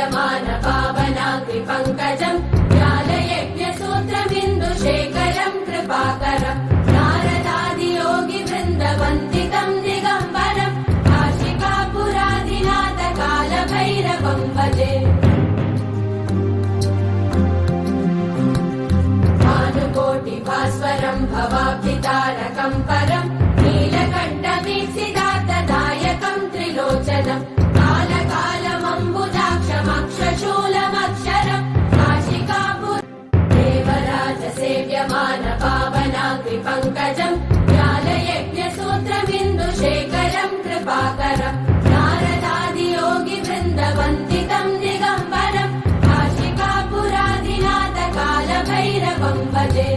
सेव्यमान पावनाग्रिपङ्कजम् ज्ञानयज्ञसूत्रमिन्दुशेखरम् कृपाकरम् नारदादियोगिवृन्दवन्दितम् दिगम्बरम् काशिकापुरादिनाथकालभैरवम् भजे भानुकोटिभास्वरम् भवाब्धितारकम् परम् नीलकण्ठमीप्सितार्थदायकम् त्रिलोचनम् कालकालमम्बुजाक्षमक्षशूलमक्षरम् काशिकापुर देवराजसेव्यमान पावनाग्रिपङ्कजम् ज्ञानयज्ञसूत्रमिन्दुशेखरम् कृपाकरम् नारदादियोगिवृन्दवन्दितम् दिगम्बरम् काशिकापुरादिनाथकालभैरवम् भजे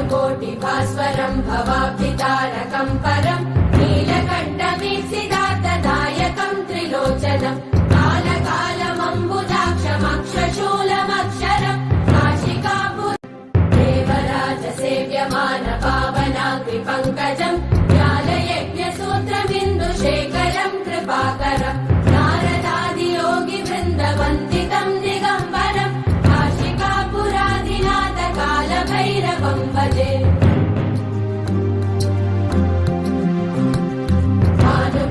भानुकोटिभास्वरम् भवाब्धितारकम् परम् नीलकण्ठमीप्सितार्थदायकम् त्रिलोचनम् कालकालमम्बुजाक्षमक्षशूलमक्षरम् काशिकापुर देवराजसेव्यमान पावनाग्रिपङ्कजम् ज्ञानयज्ञसूत्रमिन्दुशेखरम् कृपाकरम् नारदादियोगिवृन्दवन्दितम् दिगम्बरम् काशिकापुरादिनाथकालभैरवम् भजे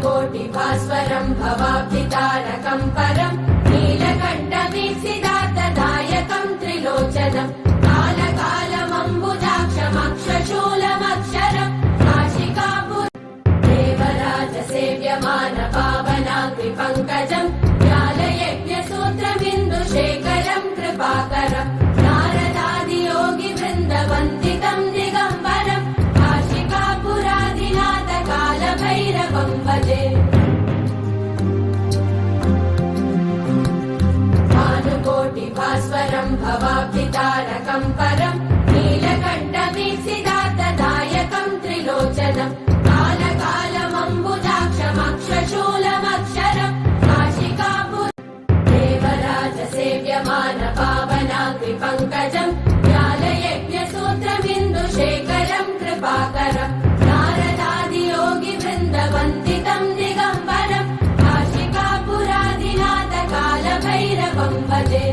भानुकोटिभास्वरम् भवाब्धितारकम् परम् नीलकण्ठमीप्सितार्थदायकम् त्रिलोचनम् कालकालमम्बुजाक्षमक्षशूलमक्षरम् काशिकापुर देवराजसेव्यमान पावनाग्रिपङ्कजम् ज्ञानयज्ञसूत्रमिन्दुशेखरम् कृपाकरम् नारदादियोगिवृन्दवन्दितम् दिगम्बरम् काशिकापुरादिनाथकालभैरवम् भजे भानुकोटिभास्वरम् भवाब्धितारकम् परम् नीलकण्ठमीप्सितार्थदायकम् त्रिलोचनम् कालकालमम्बुजाक्षमक्षशूलमक्षरम् काशिकापुर देवराजसेव्यमान पावनाग्रिपङ्कजम् ज्ञानयज्ञसूत्रमिन्दुशेखरम् कृपाकरम् नारदादियोगिवृन्दवन्दितम् दिगम्बरम् काशिकापुर भानुकोटिभास्वरम् भवाब्धितारकम् परम् नीलकण्ठमीप्सितार्थदायकम् त्रिलोचनम् कालकालमम्बुजाक्षमक्षशूलमक्षरम् काशिकापुर देवराजसेव्यमान पावनाग्रिपङ्कजम् ज्ञानयज्ञसूत्रमिन्दुशेखरम् कृपाकरम् नारदादियोगिवृन्दवन्दितम् दिगम्बरम् काशिकापुरादिनाथकालभैरवम् भजे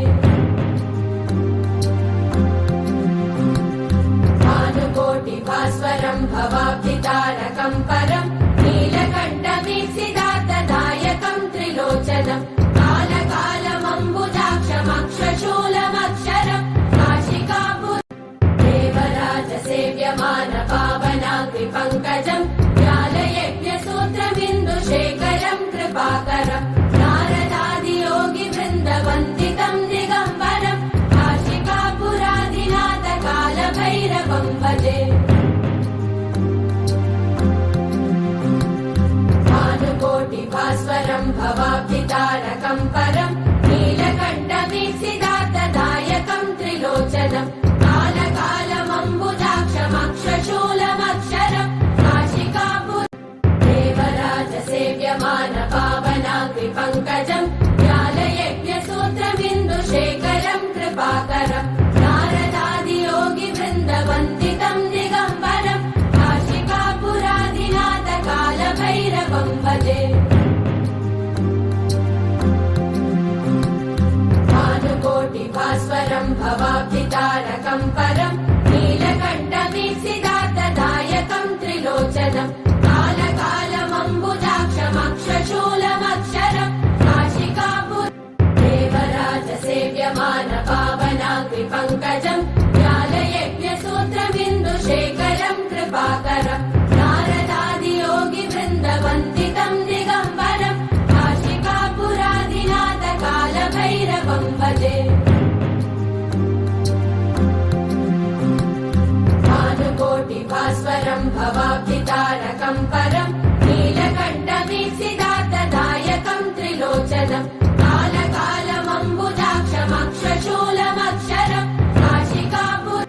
भानुकोटिभास्वरम् भवाब्धितारकम् परम् नीलकण्ठमीप्सितार्थदायकम् त्रिलोचनम् कालकालमम्बुजाक्षमक्षशूलमक्षरम् काशिकापुर देवराजसेव्यमान पावनाग्रिपङ्कजम् ज्ञानयज्ञसूत्रमिन्दुशेखरम् कृपाकरम् नारदादियोगिवृन्दवन्दितम् दिगम्बरम् काशिकापुरादिनाथकालभैरवम् भजे भानुकोटिभास्वरम् भवाब्धितारकम् परम् नीलकण्ठमीप्सितार्थदायकम् त्रिलोचनम् कालकालमम्बुजाक्षमक्षशूलमक्षरम् काशिकापुर देवराजसेव्यमान पावनाग्रिपङ्कजम् ज्ञानयज्ञसूत्रमिन्दुशेखरम् कृपाकरम् नारदादियोगिवृन्दवन्दितम् दिगम्बरम् काशिकापुरादिनाथकालभैरवम् भजे भानुकोटिभास्वरम् भवाब्धितारकम् परम् नीलकण्ठमीप्सितार्थदायकम् त्रिलोचनम् कालकालमम्बुजाक्षमक्षशूलमक्षरम् काशिकापुर देवराजसेव्यमान पावनाग्रिपङ्कजम् ज्ञानयज्ञसूत्रमिन्दुशेखरम् कृपाकरम् नारदादियोगिवृन्दवन्दितम् दिगम्बरम् काशिकापुर भानुकोटिभास्वरम् भवाब्धितारकम् परम् नीलकण्ठमीप्सितार्थदायकम् त्रिलोचनम् कालकालमम्बुजाक्षमक्षशूलमक्षरम् काशिकापुर देवराजसेव्यमान पावनाग्रिपङ्कजम् ज्ञानयज्ञसूत्रमिन्दुशेखरम् कृपाकरम् नारदादियोगिवृन्दवन्दितम् दिगम्बरम् काशिकापुरादिनाथकालभैरवम् भजे भानुकोटिभास्वरम् भवाब्धितारकम् परम् नीलकण्ठमीप्सितार्थदायकम् त्रिलोचनम् कालकालमम्बुजाक्षमक्षशूलमक्षरम् काशिकापुर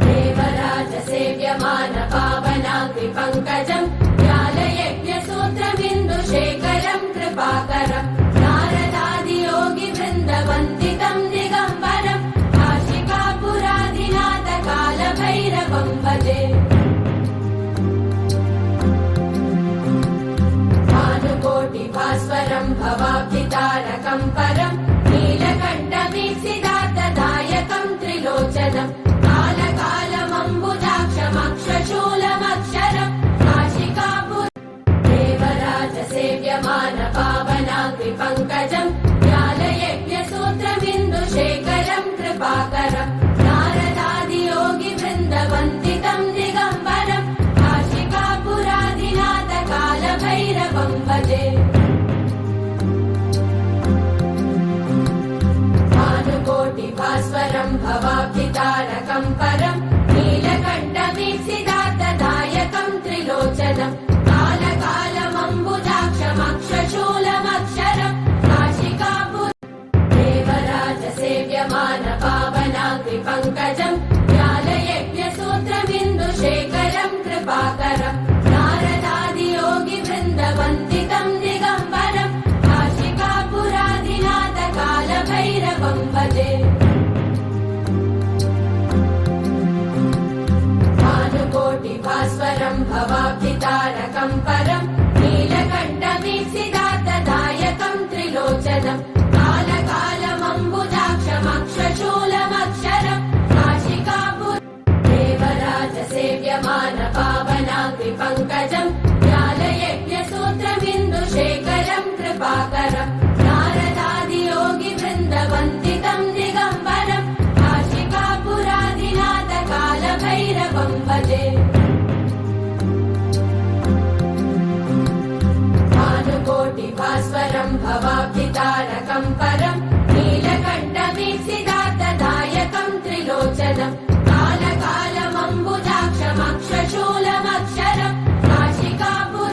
देवराजसेव्यमान पावनाग्रिपङ्कजम् ज्ञानयज्ञसूत्रमिन्दुशेखरम् कृपाकरम् नारदादियोगिवृन्दवन्दितम् दिगम्बरम् काशिकापुरादिनाथकालभैरवम् भजे तारकं परं नीलकण्ठवीक्षितार्थदायकं त्रिलोचनं कालकालमम्बुजाक्षमक्षशूलमक्षरं काशिकापुर देवराजसेव्यमान पावनाग्रिपङ्कजं ज्ञानयज्ञसूत्रबिन्दुशेखरं कृपाकरं नारदादियोगिवृन्दवन्दितं दिगम्बरं काशिकापुरादिनाथ कालभैरवं भजे भानुकोटिभास्वरं भवाब्धितारकं परं नीलकण्ठवीक्षितार्थदायकं त्रिलोचनं कालकालमम्बुजाक्षमक्षशूलमक्षरं काशिकापुर देवराजसेव्यमान पावनाग्रिपङ्कजं ज्ञानयज्ञसूत्रबिन्दुशेखरं कृपाकरं नारदादियोगिवृन्दवन्दितं दिगम्बरं काशिकापुरादिनाथ कालभैरवं भजे भानुकोटिभास्वरं भवाब्धितारकं परं नीलकण्ठवीक्षितार्थदायकं त्रिलोचनं कालकालमम्बुजाक्षमक्षशूलमक्षरं काशिकापुर देवराजसेव्यमान पावनाग्रिपङ्कजं ज्ञानयज्ञसूत्रबिन्दुशेखरं कृपाकरं नारदादियोगिवृन्दवन्दितं दिगम्बरं काशिकापुरादिनाथ कालभैरवं भजे भानुकोटिभास्वरं भवाब्धितारकं परं नीलकण्ठवीक्षितार्थदायकं त्रिलोचनं कालकालमम्बुजाक्षमक्षशूलमक्षरं काशिकापुर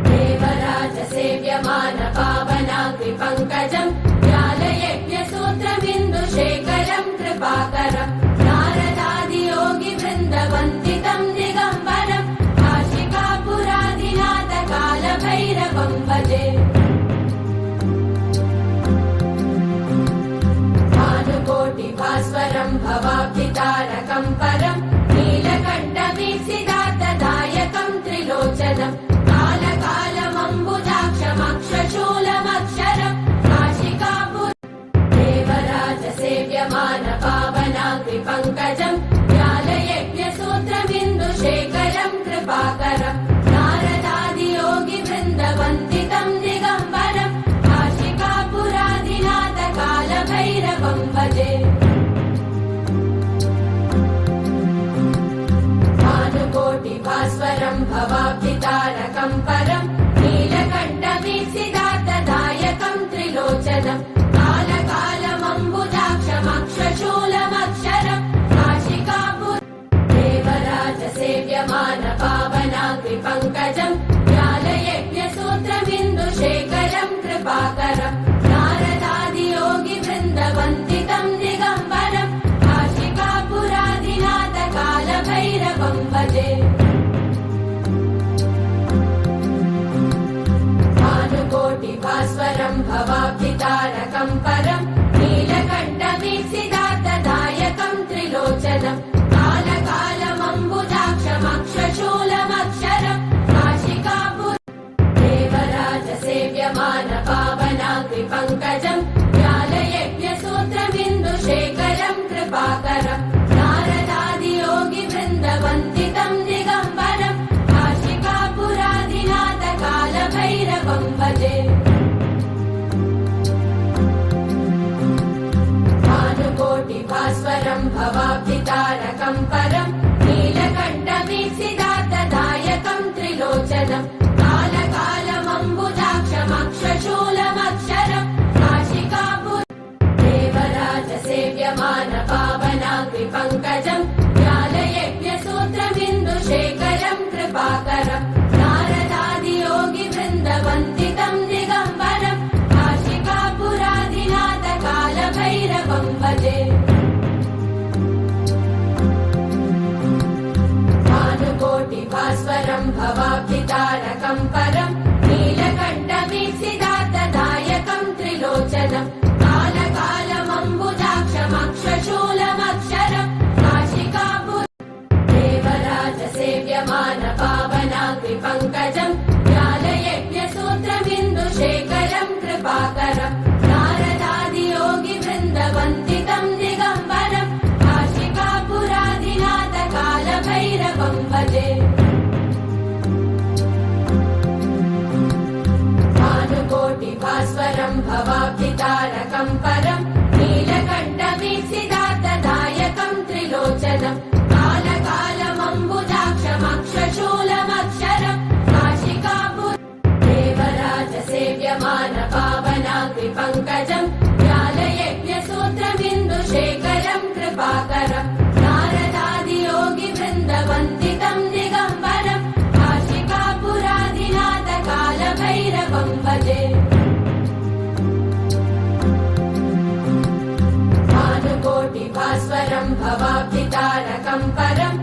देवराजसेव्यमान पावनाग्रिपङ्कजं ज्ञानयज्ञसूत्रबिन्दुशेखरं कृपाकरं नारदादियोगिवृन्दवन्दितं दिगम्बरं काशिकापुरादिनाथ कालभैरवं भजे भानुकोटिभास्वरं भवाब्धितारकं परं नीलकण्ठवीक्षितार्थदायकं त्रिलोचनं कालकालमम्बुजाक्षमक्षशूलमक्षरं काशिकापुर देवराजसेव्यमान पावनाग्रिपङ्कजं ज्ञानयज्ञसूत्रबिन्दुशेखरं कृपाकरं नारदादियोगिवृन्दवन्दितं दिगम्बरं काशिकापुरादिनाथ कालभैरवं भजे भानुकोटिभास्वरं भवाब्धितारकं परं नीलकण्ठवीक्षितार्थदायकं त्रिलोचनं कालकालमम्बुजाक्षमक्षशूलमक्षरं काशिकापुर देवराजसेव्यमान पावनाग्रिपङ्कजं ज्ञानयज्ञसूत्रबिन्दुशेखरं कृपाकरं नारदादियोगिवृन्दवन्दितं दिगम्बरं काशिकापुरादिनाथ कालभैरवं भजे भानुकोटिभास्वरं भवाब्धितारकं परं नीलकण्ठवीक्षितार्थदायकं त्रिलोचनं कालकालमम्बुजाक्षमक्षशूलमक्षरं काशिकापुर देवराजसेव्यमान पावनाग्रिपङ्कजं ज्ञानयज्ञसूत्रबिन्दुशेखरं कृपाकरं नारदादियोगिवृन्दवन्दितं दिगम्बरं काशिकापुरादिनाथ कालभैरवं भजे भानुकोटिभास्वरं भवाब्धितारकं परं नीलकण्ठवीक्षितार्थदायकं त्रिलोचनं कालकालमम्बुजाक्षमक्षशूलमक्षरं काशिकापुर देवराजसेव्यमान पावनाग्रिपङ्कजं ज्ञानयज्ञसूत्रबिन्दुशेखरं कृपाकरं नारदादियोगिवृन्दवन्दितं दिगम्बरं काशिकापुरादिनाथ कालभैरवं भजे भानुकोटिभास्वरं भवाब्धितारकं परं नीलकण्ठवीक्षितार्थदायकं त्रिलोचनं कालकालमम्बुजाक्षमक्षशूलमक्षरं काशिकापुर देवराजसेव्यमान पावनाग्रिपङ्कजं ज्ञानयज्ञसूत्रबिन्दुशेखरं कृपाकरं परम् नीलकण्ठवीक्षितार्थदायकम् त्रिलोचनम् कालकालमम्बुजाक्षमक्षशूलमक्षरम् काशिकापुर देवराजसेव्यमान पावनाग्निपङ्कजम् ज्ञानयज्ञसूत्रमिन्दुशेखरम् कृपाकरम् नारदादियोगिवृन्दवन्दितम् दिगम्बरम् काशिकापुरादिनाथ कालभैरवम् भजे भानुकोटिभास्वरम् भवाब्धितारकम् परम्